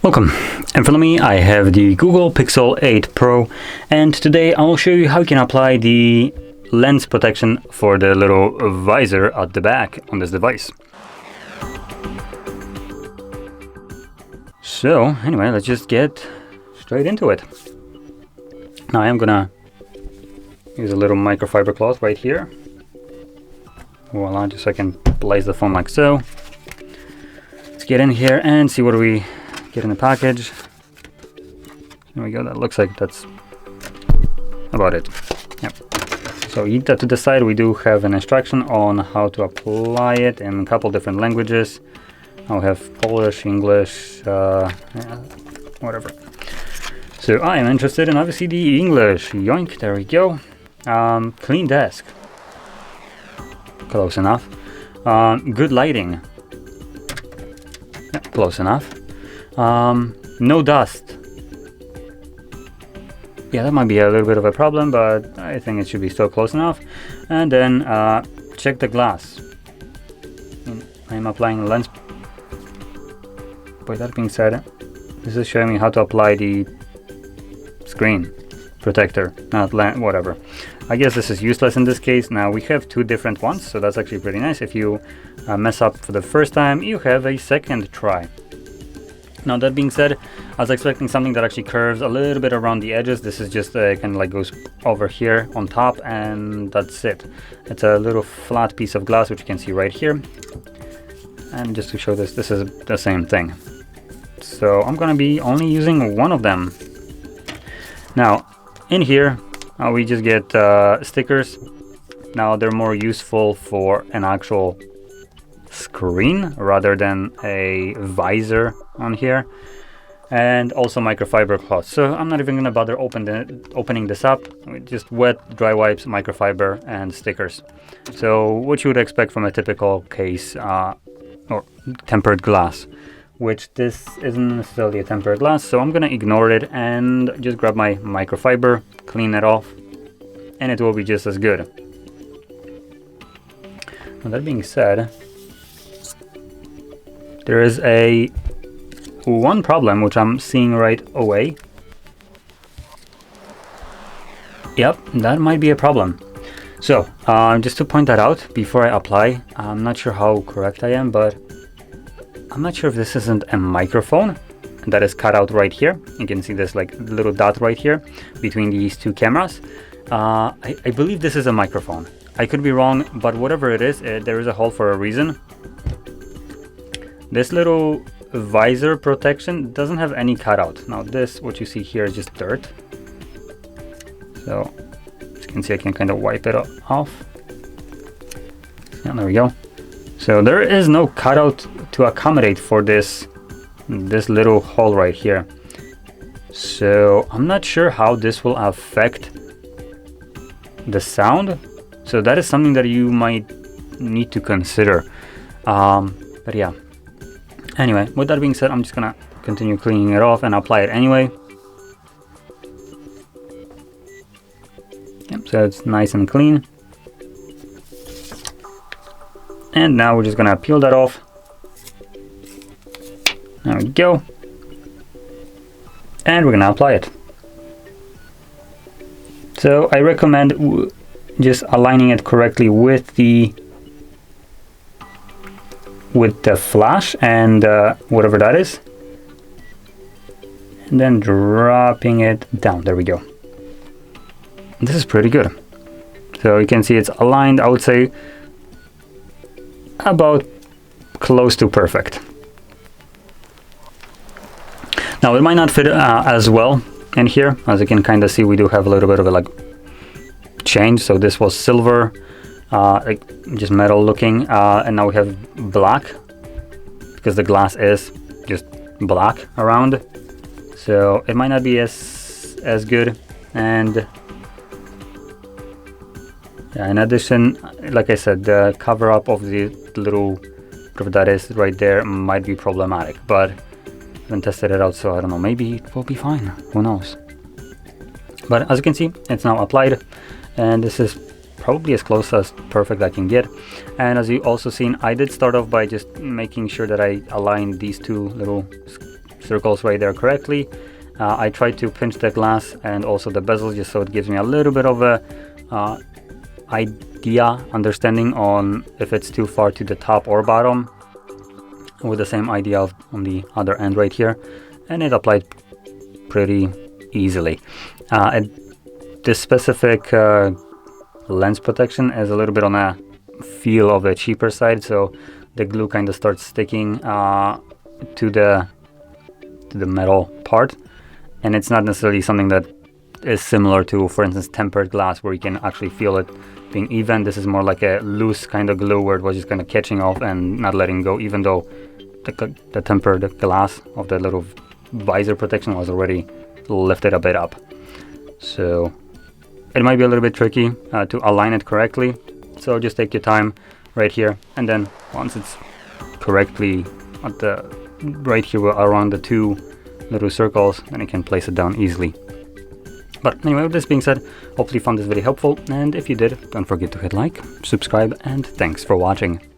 Welcome. In front of me I have the Google Pixel 8 Pro, and today I will show you how you can apply the lens protection for the little visor at the back on this device. So anyway, let's just get straight into it. Now I am gonna use a little microfiber cloth right here. Voila, just so I can place the phone like so. Let's get in here and see what we get in the package. There we go. That looks like that's about it. Yep. So you to the side we do have an instruction on how to apply it in a couple different languages. I'll have Polish, English, whatever. So I am interested in obviously the English. Yoink, there we go. Clean desk. Close enough. Good lighting. Yep, close enough. No dust. Yeah, that might be a little bit of a problem, but I think it should be still close enough. And then check the glass. I'm applying a lens. But that being said, this is showing me how to apply the screen protector, not whatever. I guess this is useless in this case. Now we have two different ones, so that's actually pretty nice. If you mess up for the first time, you have a second try. Now that being said, I was expecting something that actually curves a little bit around the edges. This is just kind of like goes over here on top, and that's it. It's a little flat piece of glass, which you can see right here. And just to show this is the same thing. So I'm gonna be only using one of them. Now in here we just get stickers. Now they're more useful for an actual screen rather than a visor on here, and also microfiber cloth. So I'm not even gonna bother opening this up. Just wet dry wipes, microfiber, and stickers. So what you would expect from a typical case or tempered glass, which this isn't necessarily a tempered glass, so I'm gonna ignore it and just grab my microfiber, clean it off, and it will be just as good. Now that being said, there is one problem which I'm seeing right away. Yep, that might be a problem. So just to point that out before I apply, I'm not sure how correct I am, but I'm not sure if this isn't a microphone that is cut out right here. You can see this like little dot right here between these two cameras. I believe this is a microphone. I could be wrong, but whatever it is, there is a hole for a reason. This little visor protection doesn't have any cutout. Now this, what you see here, is just dirt. So as you can see, I can kind of wipe it off. Yeah, there we go. So there is no cutout to accommodate for this little hole right here. So I'm not sure how this will affect the sound. So that is something that you might need to consider. But yeah. Anyway, with that being said, I'm just gonna continue cleaning it off and apply it anyway. Yep, so it's nice and clean. And now we're just gonna peel that off. There we go. And we're gonna apply it. So I recommend just aligning it correctly with the flash and whatever that is, and then dropping it down. There we go. This is pretty good. So you can see it's aligned, I would say about close to perfect. Now it might not fit as well in here. As you can kind of see, we do have a little bit of a like change. So this was silver, like just metal looking, and now we have black because the glass is just black around, so it might not be as good. And yeah, in addition, like I said, the cover up of the little whatever that is right there might be problematic, but I haven't tested it out, so I don't know, maybe it will be fine, who knows. But as you can see, it's now applied, and this is probably as close as perfect I can get. And as you also seen, I did start off by just making sure that I aligned these two little circles right there correctly. I try to pinch the glass and also the bezel just so it gives me a little bit of a understanding on if it's too far to the top or bottom, with the same idea on the other end right here, and it applied pretty easily. This specific lens protection is a little bit on a feel of a cheaper side, so the glue kind of starts sticking to the metal part, and it's not necessarily something that is similar to, for instance, tempered glass, where you can actually feel it being even. This is more like a loose kind of glue where it was just kind of catching off and not letting go, even though the tempered glass of the little visor protection was already lifted a bit up. So it might be a little bit tricky to align it correctly, so just take your time right here, and then once it's correctly at the right here around the two little circles, then you can place it down easily. But anyway, with this being said, hopefully you found this video helpful, and if you did, don't forget to hit like, subscribe, and thanks for watching.